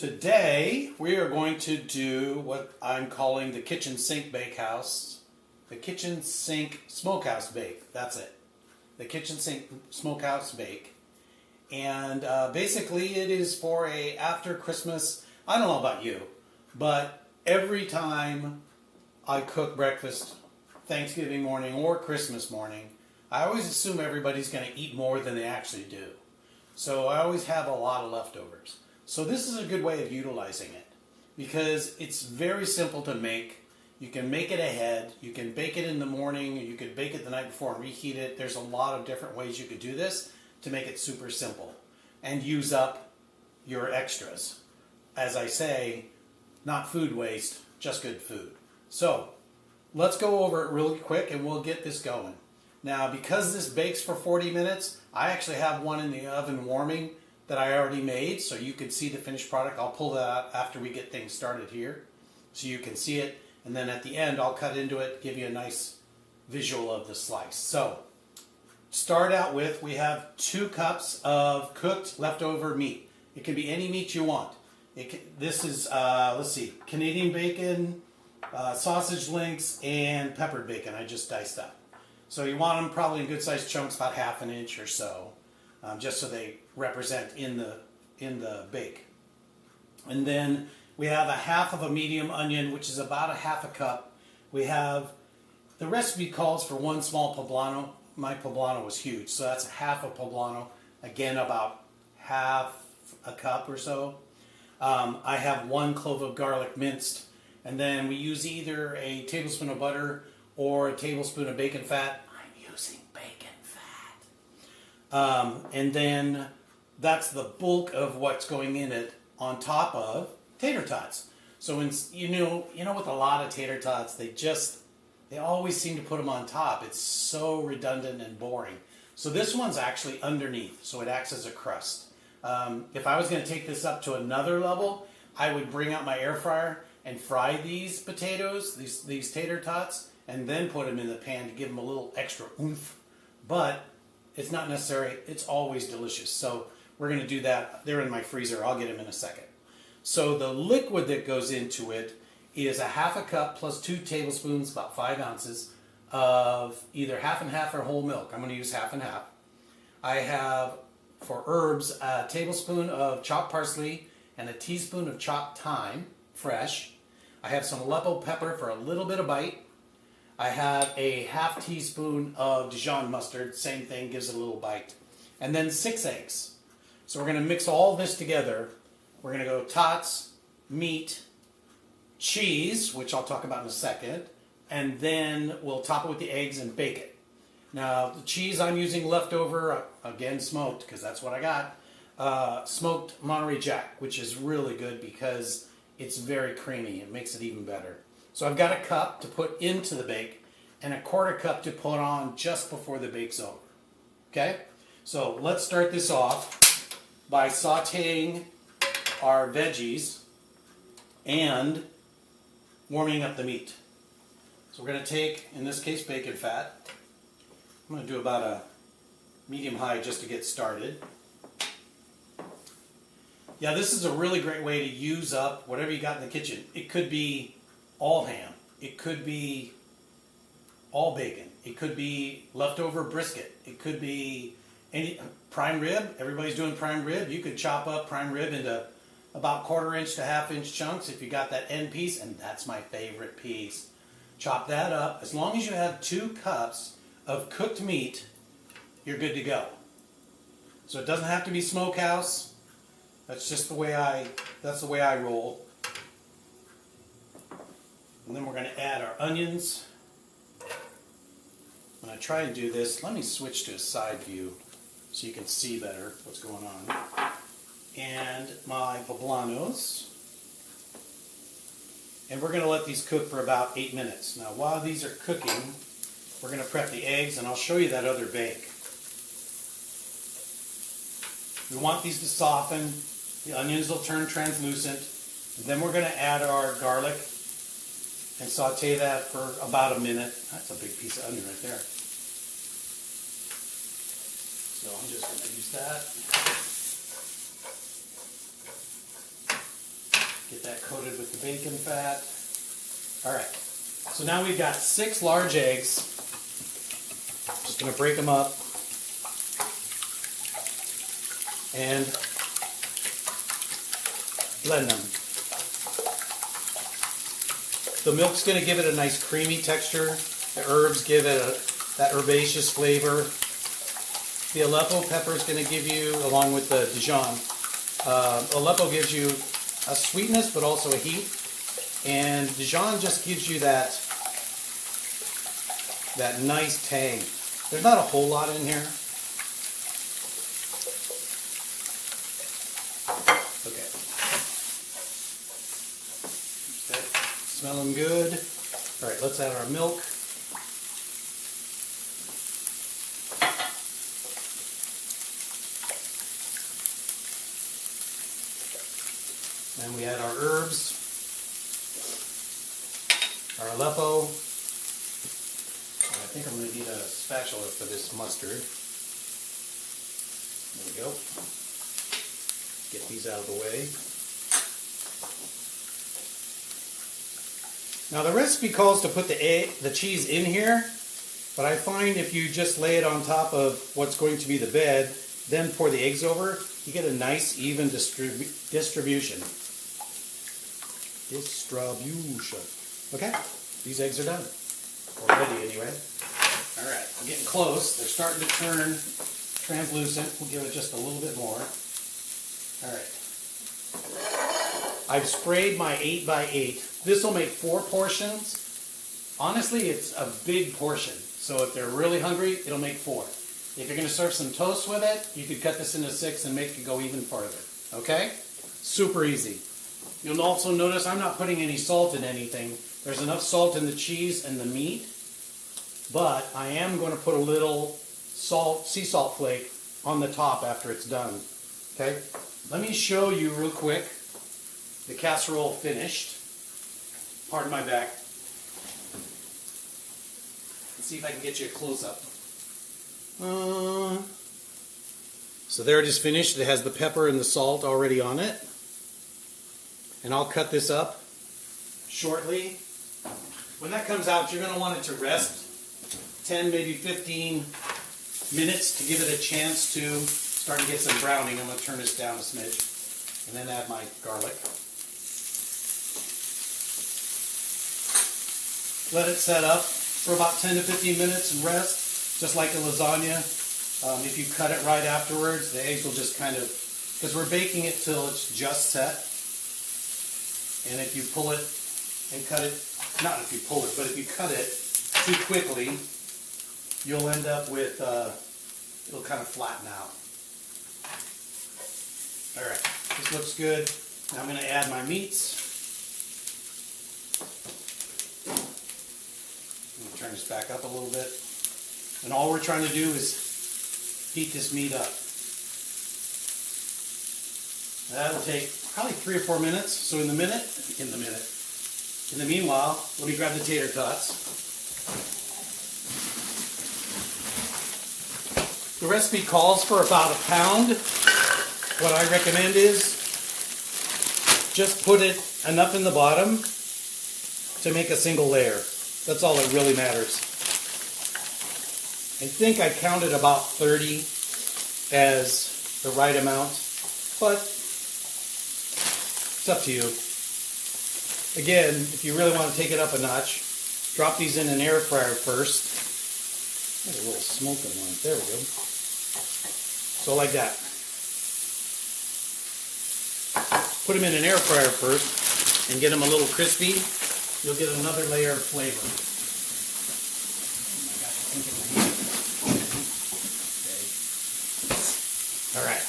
Today we are going to do what I'm calling the kitchen sink bakehouse, the kitchen sink smokehouse bake. That's it, the kitchen sink smokehouse bake. And basically it is for a after Christmas. I don't know about you, but every time I cook breakfast, Thanksgiving morning or Christmas morning, I always assume everybody's going to eat more than they actually do. So I always have a lot of leftovers. So this is a good way of utilizing it because it's very simple to make. You can make it ahead. You can bake it in the morning. You could bake it the night before and reheat it. There's a lot of different ways you could do this to make it super simple and use up your extras. As I say, not food waste, just good food. So let's go over it really quick and we'll get this going. Now, because this bakes for 40 minutes, I actually have one in the oven warming that I already made, so you can see the finished product. I'll pull that out after we get things started here, so you can see it. And then at the end, I'll cut into it, give you a nice visual of the slice. So, start out with, we have 2 cups of cooked leftover meat. It can be any meat you want. This is, let's see, Canadian bacon, sausage links, and peppered bacon I just diced up. So you want them probably in good sized chunks, about ½ an inch or so, just so they represent in the bake. And then we have a ½ of a medium onion, which is about ½ cup. We have, the recipe calls for 1 small poblano. My poblano was huge, so that's ½ a poblano. Again, about ½ a cup or so. I have 1 clove of garlic minced, and then we use either a tablespoon of butter or a tablespoon of bacon fat. I'm using bacon fat. And then that's the bulk of what's going in it on top of tater tots. So when, you know with a lot of tater tots, they always seem to put them on top. It's so redundant and boring. So this one's actually underneath, so it acts as a crust. If I was going to take this up to another level, I would bring out my air fryer and fry these potatoes, these tater tots, and then put them in the pan to give them a little extra oomph. But it's not necessary. It's always delicious. So we're going to do that. They're in my freezer. I'll get them in a second. So the liquid that goes into it is a ½ a cup plus 2 tablespoons, about 5 ounces, of either half and half or whole milk. I'm going to use half and half. I have, for herbs, a tablespoon of chopped parsley and a teaspoon of chopped thyme, fresh. I have some Aleppo pepper for a little bit of bite. I have a ½ teaspoon of Dijon mustard, same thing, gives it a little bite. And then 6 eggs. So we're going to mix all this together. We're going to go tots, meat, cheese, which I'll talk about in a second, and then we'll top it with the eggs and bake it. Now, the cheese I'm using leftover, again smoked, because that's what I got, smoked Monterey Jack, which is really good because it's very creamy. It makes it even better. So I've got a cup to put into the bake and a ¼ cup to put on just before the bake's over. Okay? So let's start this off by sauteing our veggies and warming up the meat. So we're going to take, in this case, bacon fat. I'm going to do about a medium-high just to get started. Yeah, this is a really great way to use up whatever you got in the kitchen. It could be all ham. It could be all bacon. It could be leftover brisket. It could be any prime rib. Everybody's doing prime rib. You could chop up prime rib into about ¼ inch to ½ inch chunks if you got that end piece, and that's my favorite piece. Chop that up. As long as you have 2 cups of cooked meat, you're good to go. So it doesn't have to be smokehouse. That's just the way I roll. And then we're going to add our onions. When I try and do this, let me switch to a side view so you can see better what's going on. And my poblanos. And we're going to let these cook for about 8 minutes. Now, while these are cooking, we're going to prep the eggs, and I'll show you that other bake. We want these to soften. The onions will turn translucent. And then we're going to add our garlic and saute that for about a minute. That's a big piece of onion right there. So I'm just going to use that. Get that coated with the bacon fat. All right, so now we've got 6 large eggs. Just going to break them up and blend them. The milk's going to give it a nice creamy texture. The herbs give it that herbaceous flavor. The Aleppo pepper is going to give you, along with the Dijon, Aleppo gives you a sweetness but also a heat. And Dijon just gives you that nice tang. There's not a whole lot in here. Okay. Smelling good. All right, let's add our milk. And we add our herbs, our Aleppo. I think I'm going to need a spatula for this mustard. There we go. Get these out of the way. Now the recipe calls to put the cheese in here, but I find if you just lay it on top of what's going to be the bed, then pour the eggs over, you get a nice even distribution. Okay, these eggs are done. Already anyway. Alright, we're getting close. They're starting to turn translucent. We'll give it just a little bit more. Alright. I've sprayed my 8x8. This will make 4 portions. Honestly, it's a big portion. So if they're really hungry, it'll make 4. If you're going to serve some toast with it, you could cut this into 6 and make it go even farther. Okay? Super easy. You'll also notice I'm not putting any salt in anything. There's enough salt in the cheese and the meat, but I am going to put a little salt, sea salt flake on the top after it's done. Okay? Let me show you real quick the casserole finished. Pardon my back. Let's see if I can get you a close-up. So there it is finished. It has the pepper and the salt already on it. And I'll cut this up shortly. When that comes out, you're going to want it to rest 10, maybe 15 minutes to give it a chance to start to get some browning. I'm going to turn this down a smidge and then add my garlic. Let it set up for about 10 to 15 minutes and rest, just like a lasagna. If you cut it right afterwards, the eggs will just kind of, because we're baking it till it's just set. And if you pull it and cut it, not if you pull it, but if you cut it too quickly, you'll end up with, it'll kind of flatten out. Alright, this looks good. Now I'm going to add my meats. I'm going to turn this back up a little bit. And all we're trying to do is heat this meat up. That'll take probably 3 or 4 minutes. So in the meanwhile, let me grab the tater tots. The recipe calls for about 1 pound. What I recommend is just put it enough in the bottom to make a single layer. That's all that really matters. I think I counted about 30 as the right amount, but it's up to you. Again, if you really want to take it up a notch, drop these in an air fryer first. There's a little smoking one. There we go. So like that. Put them in an air fryer first and get them a little crispy. You'll get another layer of flavor. Oh my gosh, I think it was heat. Okay.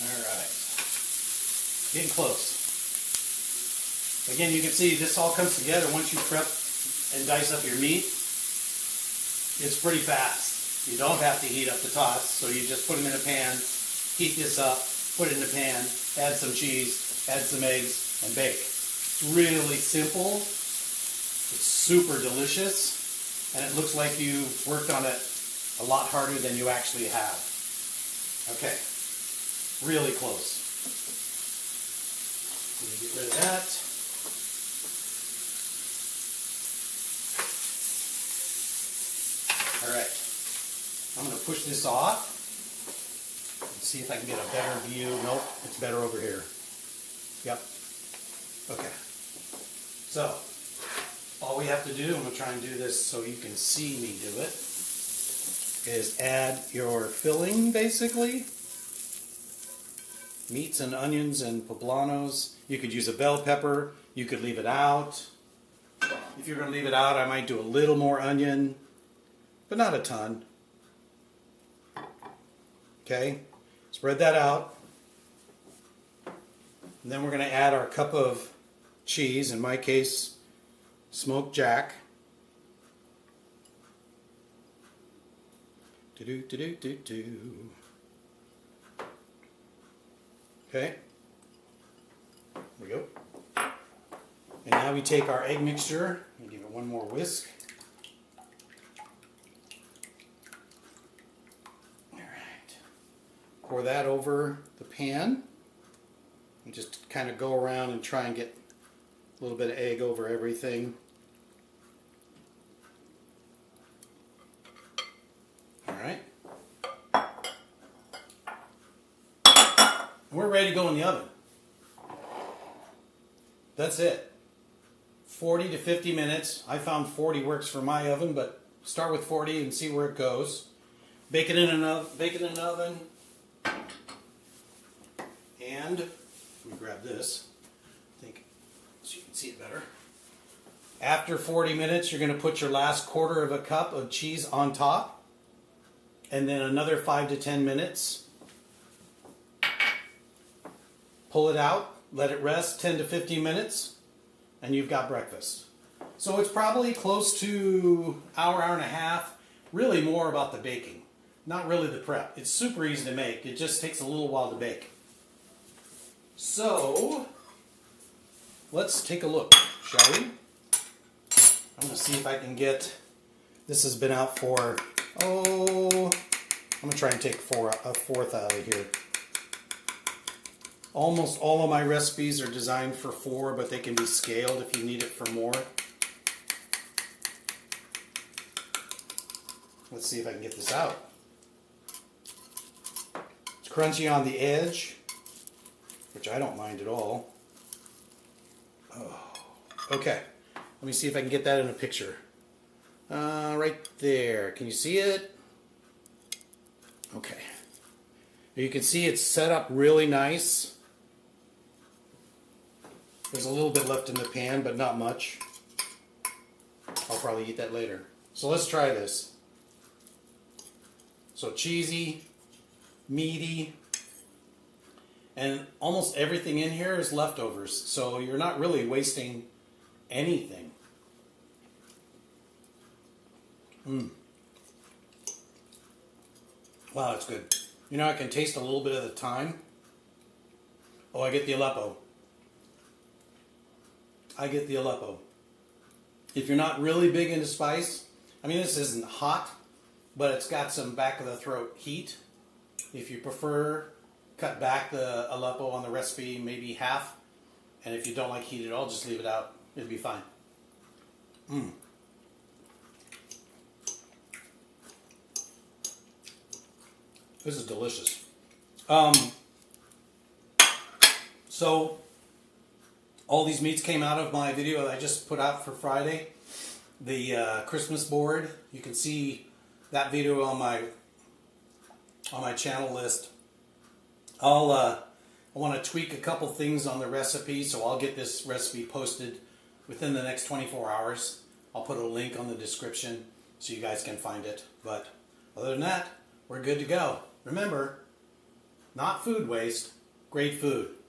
All right. Getting close. Again, you can see this all comes together once you prep and dice up your meat. It's pretty fast. You don't have to heat up the tots, so you just put them in a pan, heat this up, put it in a pan, add some cheese, add some eggs, and bake. It's really simple. It's super delicious, and it looks like you worked on it a lot harder than you actually have. Okay, really close. Let me get rid of that. All right, I'm going to push this off and see if I can get a better view. Nope, it's better over here. Yep. Okay. So, all we have to do, I'm going to try and do this so you can see me do it, is add your filling, basically. Meats and onions and poblanos. You could use a bell pepper. You could leave it out. If you're going to leave it out, I might do a little more onion, but not a ton. Okay, spread that out. And then we're going to add our cup of cheese, in my case, smoked jack. Do-do-do-do-do-do. Okay, there we go. And now we take our egg mixture and give it one more whisk. All right, pour that over the pan. And just kind of go around and try and get a little bit of egg over everything. All right. And we're ready to go in the oven. That's it. 40 to 50 minutes. I found 40 works for my oven, but start with 40 and see where it goes. Bake it in an oven. And let me grab this, I think, so you can see it better. After 40 minutes, you're going to put your last quarter of a cup of cheese on top, and then another 5 to 10 minutes. Pull it out, let it rest 10 to 15 minutes, and you've got breakfast. So it's probably close to hour and a half, really more about the baking, not really the prep. It's super easy to make, it just takes a little while to bake. So, let's take a look, shall we? I'm going to see if I can get, this has been out for, I'm going to try and take a fourth out of here. Almost all of my recipes are designed for 4, but they can be scaled if you need it for more. Let's see if I can get this out. It's crunchy on the edge, which I don't mind at all. Oh, okay, let me see if I can get that in a picture. Right there, can you see it? Okay. You can see it's set up really nice. There's a little bit left in the pan, but not much. I'll probably eat that later. So let's try this. So cheesy, meaty, and almost everything in here is leftovers, so you're not really wasting anything. Wow, it's good. You know, I can taste a little bit of the thyme. Oh, I get the Aleppo. If you're not really big into spice, I mean, this isn't hot, but it's got some back of the throat heat. If you prefer, cut back the Aleppo on the recipe, maybe half. And if you don't like heat at all, just leave it out. It'll be fine. This is delicious. So, all these meats came out of my video that I just put out for Friday. The Christmas board. You can see that video on my channel list. I want to tweak a couple things on the recipe, so I'll get this recipe posted within the next 24 hours. I'll put a link on the description so you guys can find it. But other than that, we're good to go. Remember, not food waste, great food.